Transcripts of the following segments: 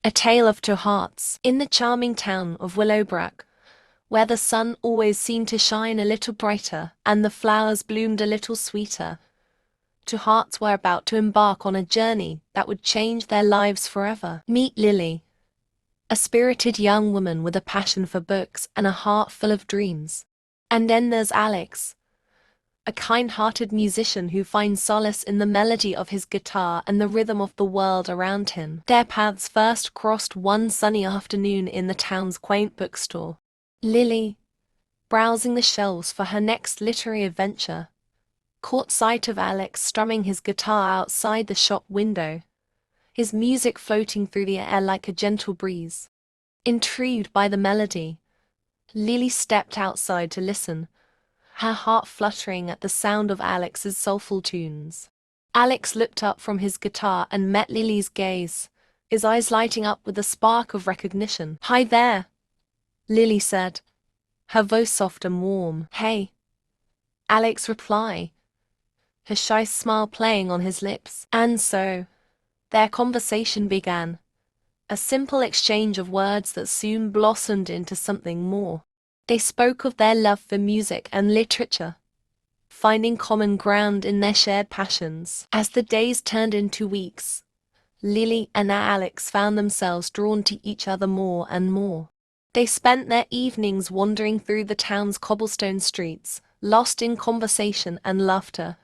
A Tale of Two Hearts. In the charming town of Willowbrook, where the sun always seemed to shine a little brighter and the flowers bloomed a little sweeter, two hearts were about to embark on a journey that would change their lives forever. Meet Lily, a spirited young woman with a passion for books and a heart full of dreams. And then there's Alex, a kind-hearted musician who finds solace in the melody of his guitar and the rhythm of the world around him. Their paths first crossed one sunny afternoon in the town's quaint bookstore. Lily, browsing the shelves for her next literary adventure, caught sight of Alex strumming his guitar outside the shop window, his music floating through the air like a gentle breeze. Intrigued by the melody, Lily stepped outside to listen, her heart fluttering at the sound of Alex's soulful tunes. Alex looked up from his guitar and met Lily's gaze, his eyes lighting up with a spark of recognition. "Hi there," Lily said, her voice soft and warm. "Hey," Alex replied, his shy smile playing on his lips. And so, their conversation began, a simple exchange of words that soon blossomed into something more. They spoke of their love for music and literature, finding common ground in their shared passions. As the days turned into weeks, Lily and Alex found themselves drawn to each other more and more. They spent their evenings wandering through the town's cobblestone streets, lost in conversation and laughter,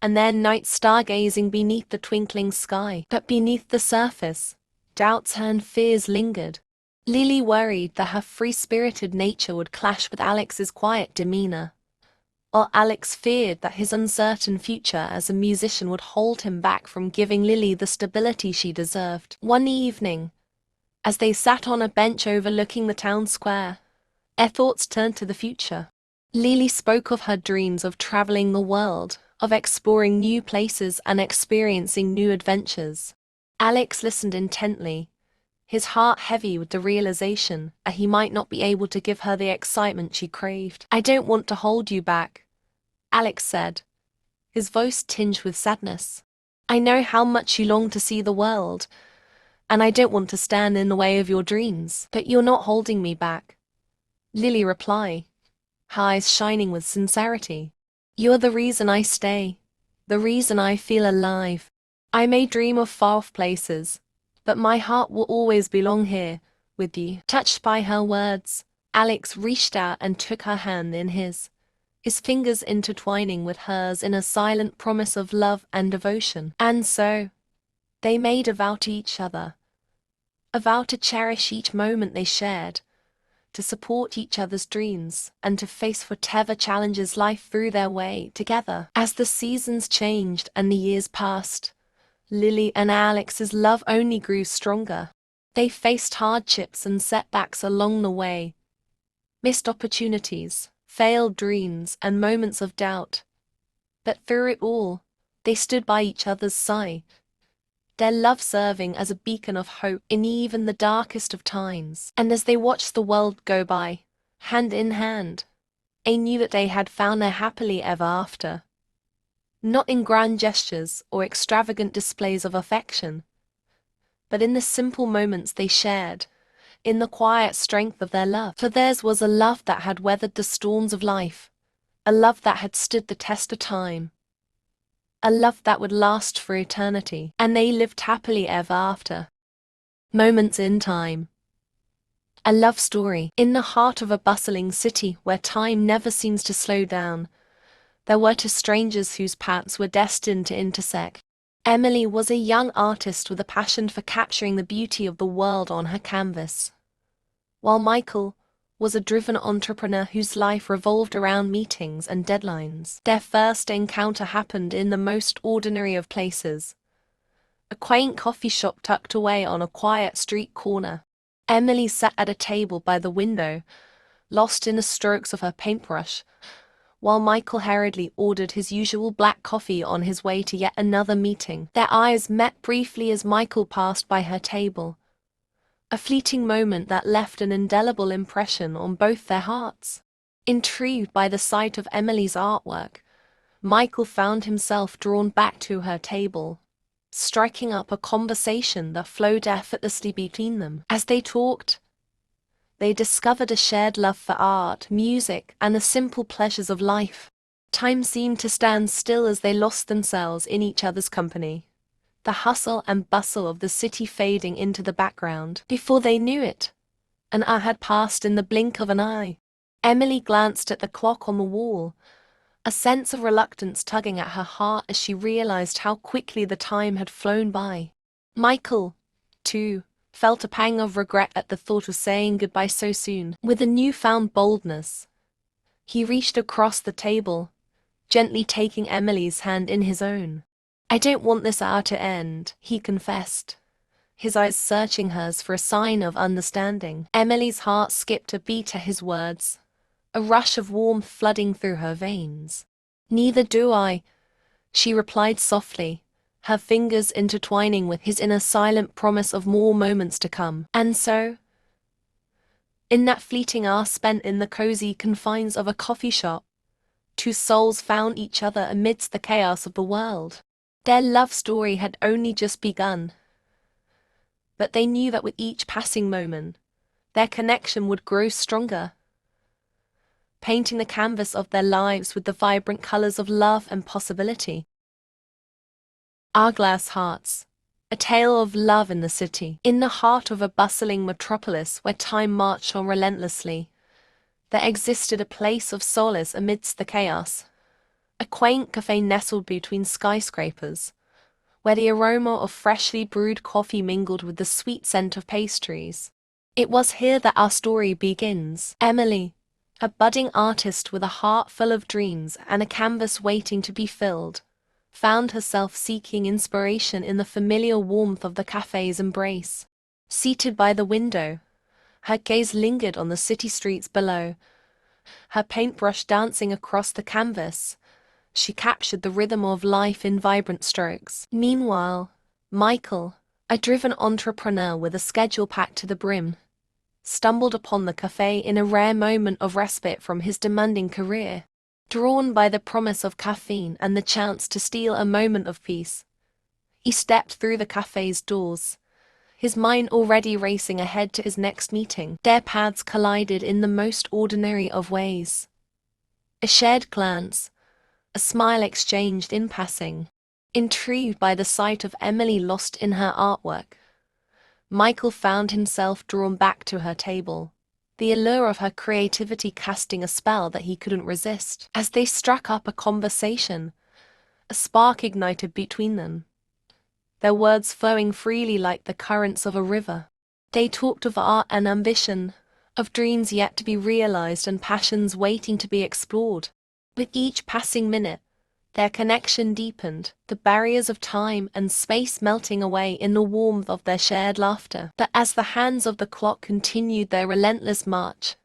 and their nights stargazing beneath the twinkling sky. But beneath the surface, doubts and fears lingered. Lily worried that her free-spirited nature would clash with Alex's quiet demeanor, while Alex feared that his uncertain future as a musician would hold him back from giving Lily the stability she deserved. One evening, as they sat on a bench overlooking the town square, their thoughts turned to the future. Lily spoke of her dreams of traveling the world, of exploring new places and experiencing new adventures. Alex listened intently, his heart heavy with the realization that he might not be able to give her the excitement she craved. "I don't want to hold you back," Alex said, his voice tinged with sadness. "I know how much you long to see the world, and I don't want to stand in the way of your dreams. But you're not holding me back," Lily replied, her eyes shining with sincerity. "You're the reason I stay, the reason I feel alive. I may dream of far-off places, but my heart will always belong here, with you." Touched by her words, Alex reached out and took her hand in his fingers intertwining with hers in a silent promise of love and devotion. And so, they made a vow to each other, a vow to cherish each moment they shared, to support each other's dreams, and to face whatever challenges life threw their way together. As the seasons changed and the years passed, Lily and Alex's love only grew stronger. They faced hardships and setbacks along the way, missed opportunities, failed dreams, and moments of doubt. But through it all, they stood by each other's side, their love serving as a beacon of hope in even the darkest of times. And as they watched the world go by, hand in hand, they knew that they had found their happily ever after. Not in grand gestures or extravagant displays of affection, but in the simple moments they shared, in the quiet strength of their love. For theirs was a love that had weathered the storms of life, a love that had stood the test of time, a love that would last for eternity. And they lived happily ever after. Moments in Time. A love story. In the heart of a bustling city where time never seems to slow down, there were two strangers whose paths were destined to intersect. Emily was a young artist with a passion for capturing the beauty of the world on her canvas, while Michael was a driven entrepreneur whose life revolved around meetings and deadlines. Their first encounter happened in the most ordinary of places, a quaint coffee shop tucked away on a quiet street corner. Emily sat at a table by the window, lost in the strokes of her paintbrush, while Michael hurriedly ordered his usual black coffee on his way to yet another meeting. Their eyes met briefly as Michael passed by her table, a fleeting moment that left an indelible impression on both their hearts. Intrigued by the sight of Emily's artwork, Michael found himself drawn back to her table, striking up a conversation that flowed effortlessly between them. As they talked, they discovered a shared love for art, music, and the simple pleasures of life. Time seemed to stand still as they lost themselves in each other's company, the hustle and bustle of the city fading into the background. Before they knew it, an hour had passed in the blink of an eye. Emily glanced at the clock on the wall, a sense of reluctance tugging at her heart as she realized how quickly the time had flown by. Michael, too, felt a pang of regret at the thought of saying goodbye so soon. With a newfound boldness, he reached across the table, gently taking Emily's hand in his own. "I don't want this hour to end," he confessed, his eyes searching hers for a sign of understanding. Emily's heart skipped a beat at his words, a rush of warmth flooding through her veins. "Neither do I," she replied softly, her fingers intertwining with his in a silent promise of more moments to come. And so, in that fleeting hour spent in the cozy confines of a coffee shop, two souls found each other amidst the chaos of the world. Their love story had only just begun, but they knew that with each passing moment, their connection would grow stronger, painting the canvas of their lives with the vibrant colors of love and possibility. Hourglass Hearts, a tale of love in the city. In the heart of a bustling metropolis where time marched on relentlessly, there existed a place of solace amidst the chaos. A quaint cafe nestled between skyscrapers, where the aroma of freshly brewed coffee mingled with the sweet scent of pastries. It was here that our story begins. Emily, a budding artist with a heart full of dreams and a canvas waiting to be filled, found herself seeking inspiration in the familiar warmth of the cafe's embrace. Seated by the window, her gaze lingered on the city streets below, her paintbrush dancing across the canvas. She captured the rhythm of life in vibrant strokes. Meanwhile, Michael, a driven entrepreneur with a schedule packed to the brim, stumbled upon the cafe in a rare moment of respite from his demanding career. Drawn by the promise of caffeine and the chance to steal a moment of peace, he stepped through the cafe's doors, his mind already racing ahead to his next meeting. Their paths collided in the most ordinary of ways. A shared glance, a smile exchanged in passing. Intrigued by the sight of Emily lost in her artwork, Michael found himself drawn back to her table, the allure of her creativity casting a spell that he couldn't resist. As they struck up a conversation, a spark ignited between them, their words flowing freely like the currents of a river. They talked of art and ambition, of dreams yet to be realized and passions waiting to be explored. With each passing minute, their connection deepened, the barriers of time and space melting away in the warmth of their shared laughter. But as the hands of the clock continued their relentless march,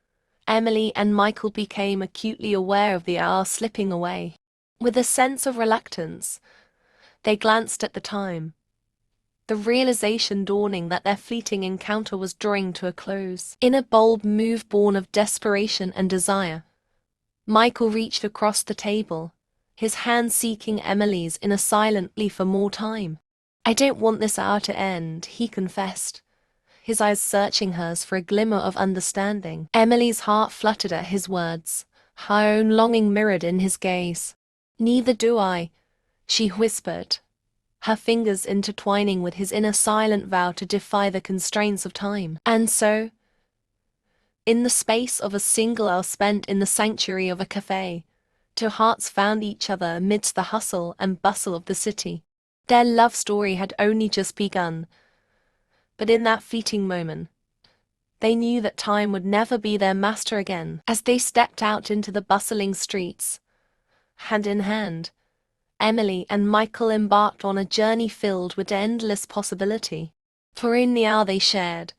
Emily and Michael became acutely aware of the hour slipping away. With a sense of reluctance, they glanced at the time, the realization dawning that their fleeting encounter was drawing to a close. In a bold move born of desperation and desire, Michael reached across the table, his hand seeking Emily's in a silent plea for more time. "I don't want this hour to end," he confessed, his eyes searching hers for a glimmer of understanding. Emily's heart fluttered at his words, her own longing mirrored in his gaze. "Neither do I," she whispered, her fingers intertwining with his in a silent vow to defy the constraints of time. And so, in the space of a single hour spent in the sanctuary of a cafe, two hearts found each other amidst the hustle and bustle of the city. Their love story had only just begun, but in that fleeting moment, they knew that time would never be their master again. As they stepped out into the bustling streets, hand in hand, Emily and Michael embarked on a journey filled with endless possibility. For in the hour they shared,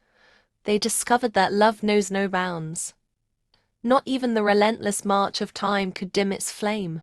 they discovered that love knows no bounds. Not even the relentless march of time could dim its flame.